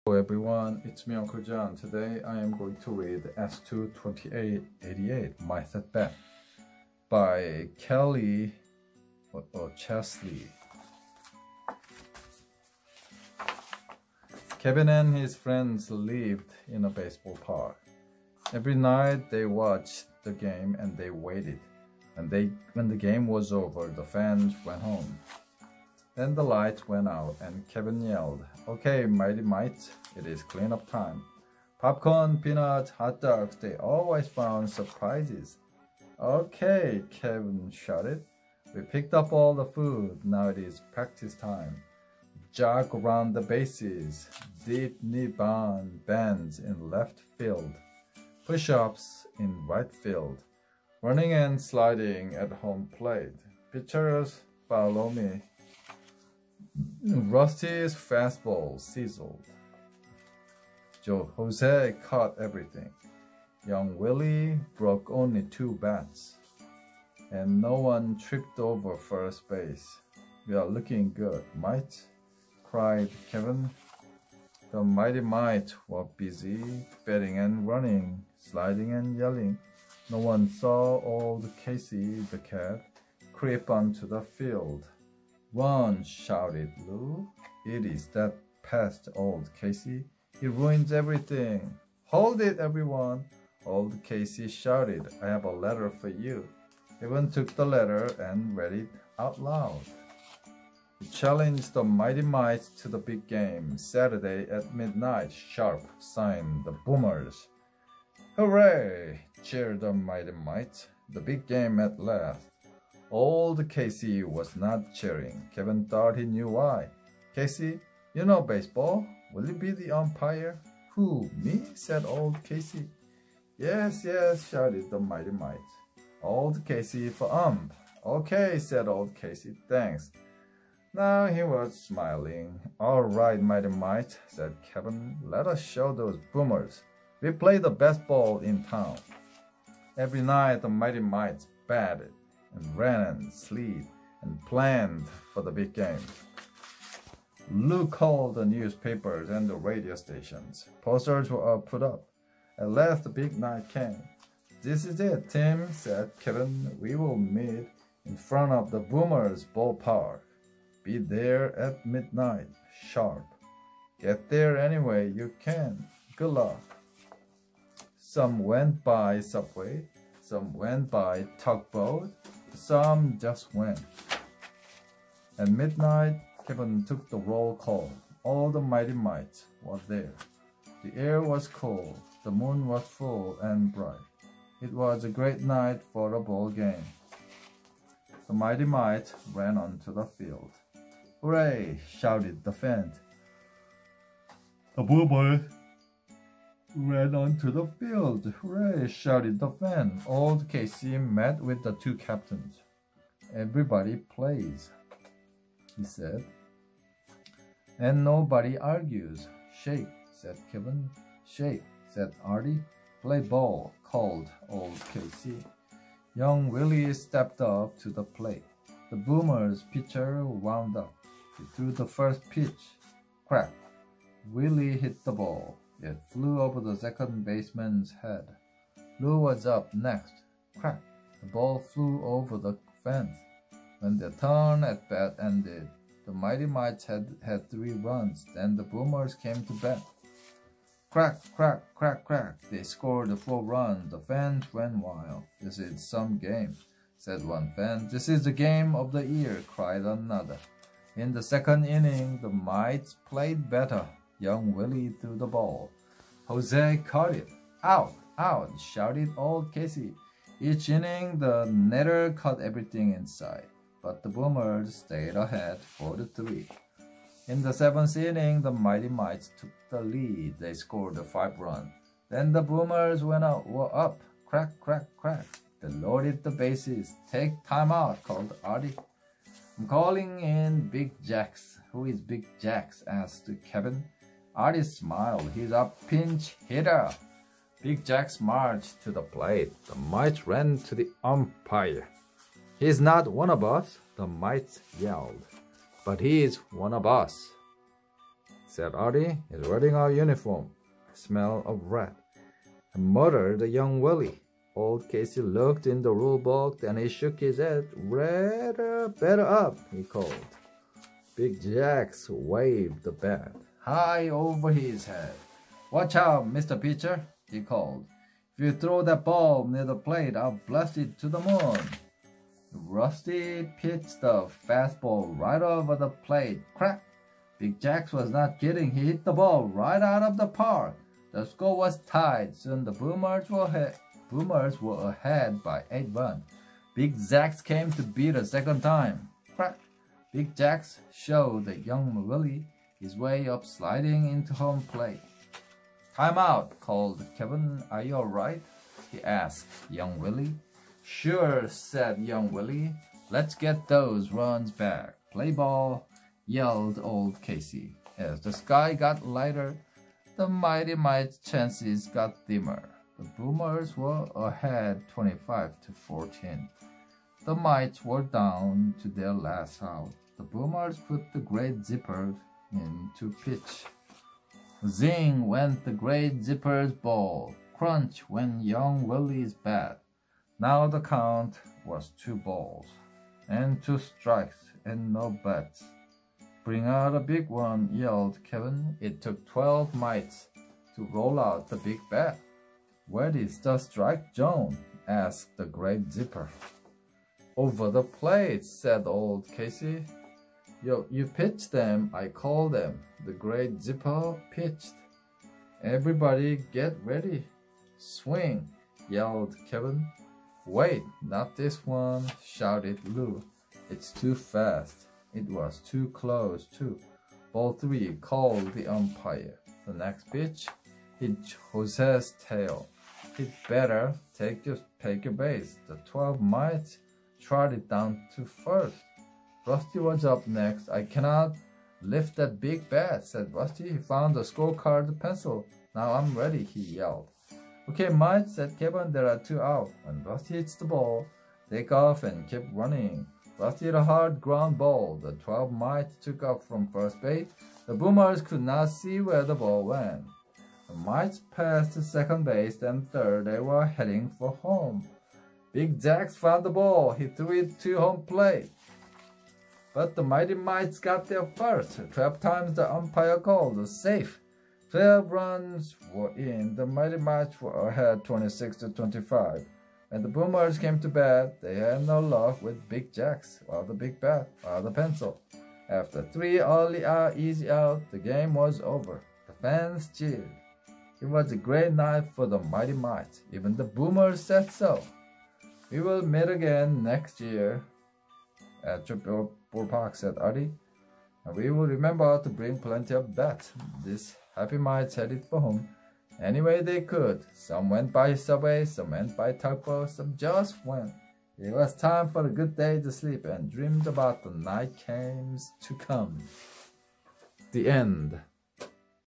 Hello everyone, it's me Uncle John. Today I am going to read S2 2888 My Set Bet by Kelly Chesley. Kevin and his friends lived in a baseball park. Every night they watched the game and they waited. And when the game was over, the fans went home. Then the lights went out and Kevin yelled, "Okay, Mighty Mites, it is cleanup time." Popcorn, peanuts, hot dogs, they always found surprises. "Okay," Kevin shouted. "We picked up all the food, now it is practice time." Jog around the bases, deep knee bends in left field, push-ups in right field, running and sliding at home plate. Pitchers follow me. Rusty's fastball sizzled. Jose caught everything. Young Willie broke only 2 bats. And no one tripped over first base. "We are looking good, mite," cried Kevin. The Mighty Mites were busy betting and running, sliding and yelling. No one saw old Casey the cat creep onto the field. "Run!" shouted Lou. "It is that pest, old Casey. He ruins everything." "Hold it, everyone!" Old Casey shouted. "I have a letter for you." Kevin took the letter and read it out loud. He challenged the Mighty Mites to the big game, Saturday at midnight sharp, signed the Boomers. "Hooray!" cheered the Mighty Mites. The big game at last. Old Casey was not cheering. Kevin thought he knew why. "Casey, you know baseball. Will you be the umpire?" "Who, me?" said old Casey. Yes, shouted the Mighty Mites. "Old Casey for ump." "Okay," said old Casey. "Thanks." Now he was smiling. "All right, Mighty Mites," said Kevin. "Let us show those Boomers. We play the best ball in town." Every night the Mighty Mites batted and ran and slid and planned for the big game. Lou called the newspapers and the radio stations. Posters were put up. At last the big night came. "This is it, Tim," said Kevin. "We will meet in front of the Boomers ballpark. Be there at midnight, sharp. Get there any way you can. Good luck." Some went by subway, some went by tugboat, some just went. At midnight, Kevin took the roll call. All the Mighty Mites were there. The air was cool, the moon was full and bright. It was a great night for a ball game. The Mighty Mites ran onto the field. "Hooray!" shouted the fans. The Boomers ran onto the field. "Hooray!" shouted the fan. Old Casey met with the 2 captains. "Everybody plays," he said. "And nobody argues." "Shake," said Kevin. "Shake," said Artie. "Play ball," called old Casey. Young Willie stepped up to the plate. The Boomers pitcher wound up. He threw the first pitch. Crack! Willie hit the ball. It flew over the second baseman's head. Lou was up next. Crack! The ball flew over the fence. When their turn at bat ended, the Mighty Mites had 3 runs. Then the Boomers came to bat. Crack, crack, crack, crack. They scored 4 runs. The fans went wild. "This is some game," said one fan. "This is the game of the year," cried another. In the second inning, the Mites played better. Young Willie threw the ball. Jose caught it. "Out, out," shouted old Casey. Each inning, the netter caught everything in sight, but the Boomers stayed ahead 4-3. In the 7th inning, the Mighty Mites took the lead. They scored 5 runs. Then the Boomers were up. Crack, crack, crack. They loaded the bases. "Take time out," called Artie. "I'm calling in Big Jacks." "Who is Big Jacks?" asked Kevin. Artie smiled. "He's a pinch hitter." Big Jacks marched to the plate. The Mites ran to the umpire. "He's not one of us," the Mites yelled. "But he is one of us," said Artie. He's wearing our uniform. I smell of rat. Muttered the young Willie. Old Casey looked in the rule book, then he shook his head. Better up, he called. Big Jacks waved the bat high over his head. Watch out, Mr. Pitcher, he called. If you throw that ball near the plate, I'll blast it to the moon. Rusty pitched the fastball right over the plate. Crack! Big Jacks was not kidding. He hit the ball right out of the park. The score was tied. Soon the Boomers were ahead by 8 runs. Big Jacks came to beat a second time. Crack! Big Jacks showed the young Willie his way up sliding into home plate. Time out, called Kevin. Are you all right? He asked young Willie. Sure, said young Willie. Let's get those runs back. Play ball, yelled old Casey. As the sky got lighter, the Mighty Mites' chances got dimmer. The Boomers were ahead 25-14. The Mites were down to their last out. The Boomers put the Great Zippers in to pitch. Zing went the Great Zipper's ball. Crunch went young Willie's bat. Now the count was 2 balls and 2 strikes and no bats. Bring out a big one, yelled Kevin. It took 12 mites to roll out the big bat. Where is the strike zone? Asked the Great Zipper. Over the plate, said old Casey. You pitched them, I called them. The Great Zipper pitched. Everybody get ready. Swing, yelled Kevin. Wait, not this one, shouted Lou. It's too fast. It was too close, too. Ball 3, called the umpire. The next pitch hit Jose's tail. Hit better, take your base. The 12 mites trotted down to first. Rusty was up next. I cannot lift that big bat, said Rusty. He found the scorecard pencil. Now I'm ready, he yelled. Okay, Mike, said Kevin, there are 2 out. When Rusty hits the ball, take off and keep running. Rusty hit a hard ground ball. The 12 mites took off from first base. The Boomers could not see where the ball went. The mites passed to second base, then third. They were heading for home. Big Jacks found the ball. He threw it to home plate. But the Mighty Mites got there first. 12 times the umpire called a safe. 12 runs were in. The Mighty Mites were ahead 26-25. When the Boomers came to bat, they had no luck with Big Jacks or the big bat or the pencil. After 3 early easy out, the game was over. The fans cheered. It was a great night for the Mighty Mites. Even the Boomers said so. We will meet again next year at Triple Ballpark, said Artie. And we will remember to bring plenty of bats. These happy mites headed for home any way they could. Some went by subway, some went by tugboat, some just went. It was time for a good day to sleep and dreamed about the night games to come. The end.